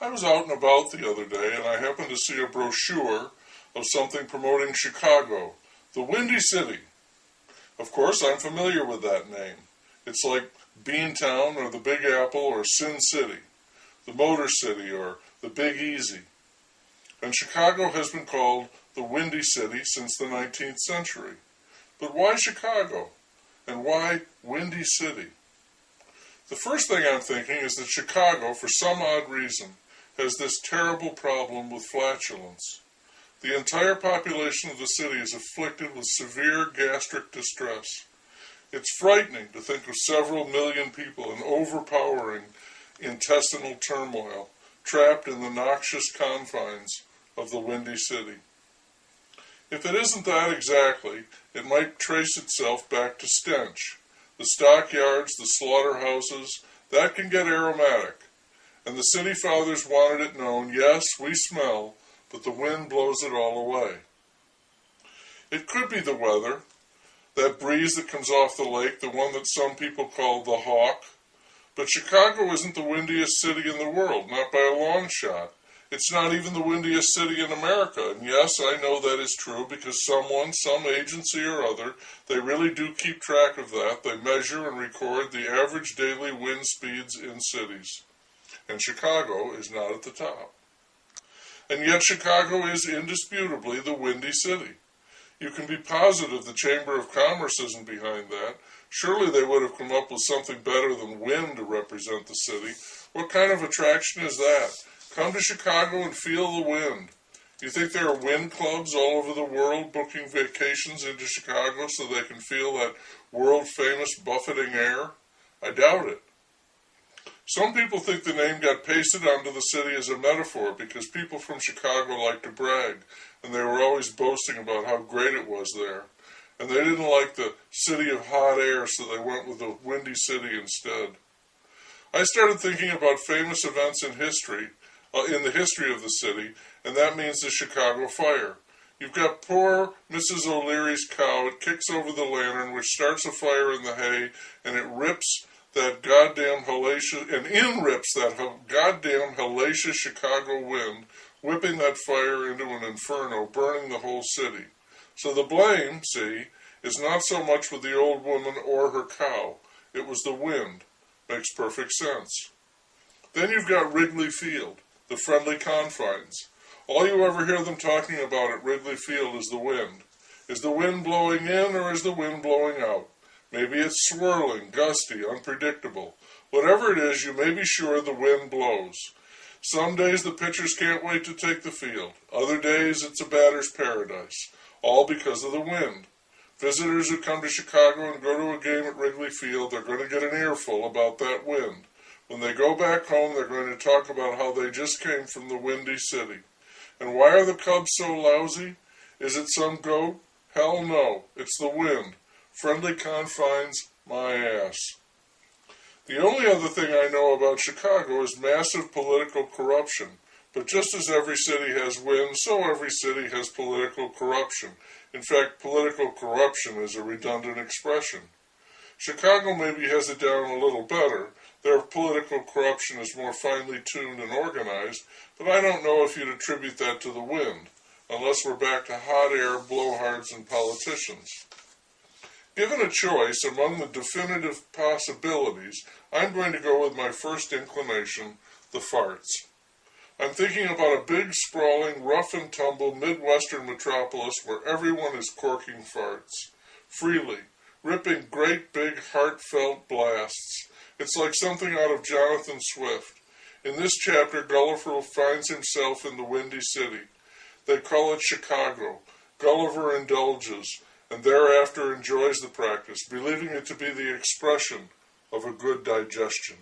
I was out and about the other day and I happened to see a brochure of something promoting Chicago, the Windy City. Of course, I'm familiar with that name. It's like Beantown or the Big Apple or Sin City, the Motor City or the Big Easy. And Chicago has been called the Windy City since the 19th century. But why Chicago? And why Windy City? The first thing I'm thinking is that Chicago, for some odd reason, has this terrible problem with flatulence. The entire population of the city is afflicted with severe gastric distress. It's frightening to think of several million people in overpowering intestinal turmoil, trapped in the noxious confines of the Windy City. If it isn't that exactly, it might trace itself back to stench. The stockyards, the slaughterhouses, that can get aromatic. And the city fathers wanted it known, yes, we smell, but the wind blows it all away. It could be the weather, that breeze that comes off the lake, the one that some people call the hawk. But Chicago isn't the windiest city in the world, not by a long shot. It's not even the windiest city in America. And yes, I know that is true because someone, some agency or other, they really do keep track of that. They measure and record the average daily wind speeds in cities. And Chicago is not at the top. And yet Chicago is indisputably the Windy City. You can be positive the Chamber of Commerce isn't behind that. Surely they would have come up with something better than wind to represent the city. What kind of attraction is that? Come to Chicago and feel the wind. You think there are wind clubs all over the world booking vacations into Chicago so they can feel that world-famous buffeting air? I doubt it. Some people think the name got pasted onto the city as a metaphor because people from Chicago like to brag, and they were always boasting about how great it was there. And they didn't like the city of hot air, so they went with the Windy City instead. I started thinking about famous events in history, in the history of the city, and that means the Chicago Fire. You've got poor Mrs. O'Leary's cow. It kicks over the lantern, which starts a fire in the hay, and it rips that goddamn hellacious Chicago wind, whipping that fire into an inferno, burning the whole city. So the blame, see, is not so much with the old woman or her cow. It was the wind. Makes perfect sense. Then you've got Wrigley Field, the friendly confines. All you ever hear them talking about at Wrigley Field is the wind. Is the wind blowing in or is the wind blowing out? Maybe it's swirling, gusty, unpredictable. Whatever it is, you may be sure the wind blows. Some days the pitchers can't wait to take the field. Other days it's a batter's paradise, all because of the wind. Visitors who come to Chicago and go to a game at Wrigley Field are going to get an earful about that wind. When they go back home, they're going to talk about how they just came from the Windy City. And why are the Cubs so lousy? Is it some goat? Hell no, it's the wind. Friendly confines, my ass. The only other thing I know about Chicago is massive political corruption. But just as every city has wind, so every city has political corruption. In fact, political corruption is a redundant expression. Chicago maybe has it down a little better. Their political corruption is more finely tuned and organized, but I don't know if you'd attribute that to the wind, unless we're back to hot air, blowhards, and politicians. Given a choice among the definitive possibilities, I'm going to go with my first inclination, the farts. I'm thinking about a big, sprawling, rough-and-tumble Midwestern metropolis where everyone is corking farts, freely, ripping great big heartfelt blasts. It's like something out of Jonathan Swift. In this chapter, Gulliver finds himself in the Windy City. They call it Chicago. Gulliver indulges, and thereafter enjoys the practice, believing it to be the expression of a good digestion.